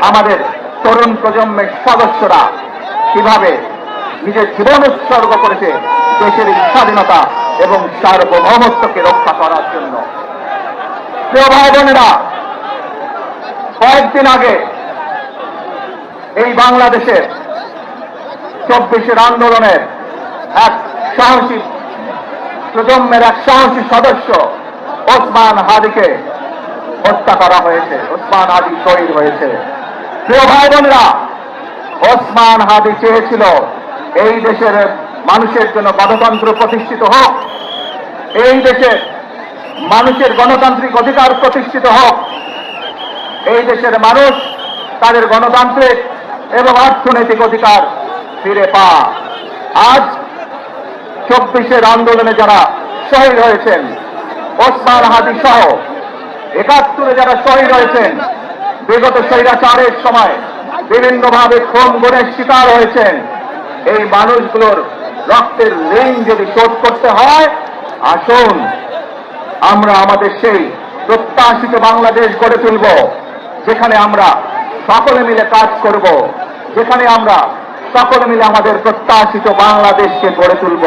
আমাদের তরুণ প্রজন্মের সদস্যরা কিভাবে নিজের জীবন উৎসর্গ করেছে দেশের স্বাধীনতা এবং সার্বভৌমত্বকে রক্ষা করার জন্য। প্রিয় ভাই বোনেরা, কয়েকদিন আগে এই বাংলাদেশের 24-এর আন্দোলনের এক সাহসী প্রজন্মের এক সাহসী সদস্য ওসমান হাদিকে হত্যা করা হয়েছে। ওসমান হাদি শহীদ হয়েছে। প্রিয় ভাই বোনেরা, ওসমান হাদি চেয়েছিল এই দেশের মানুষের জন্য গণতন্ত্র প্রতিষ্ঠিত হোক, এই দেশের মানুষের গণতান্ত্রিক অধিকার প্রতিষ্ঠিত হোক, এই দেশের মানুষ তাদের গণতান্ত্রিক এবং অর্থনৈতিক অধিকার ফিরে পায়। আজ 24-এর আন্দোলনে যারা শহীদ হয়েছেন, ওসমান হাদি সহ 71-এ যারা শহীদ হয়েছেন, বিগত স্বৈরাচারের সময় বিভিন্নভাবে খুন গুমের শিকার হয়েছেন, এই মানুষগুলোর রক্তের ঋণ যদি শোধ করতে হয়, আসুন আমরা আমাদের সেই প্রত্যাশিত বাংলাদেশ গড়ে তুলব, যেখানে আমরা সকলে মিলে কাজ করব, যেখানে আমরা সকলে মিলে আমাদের প্রত্যাশিত বাংলাদেশকে গড়ে তুলব।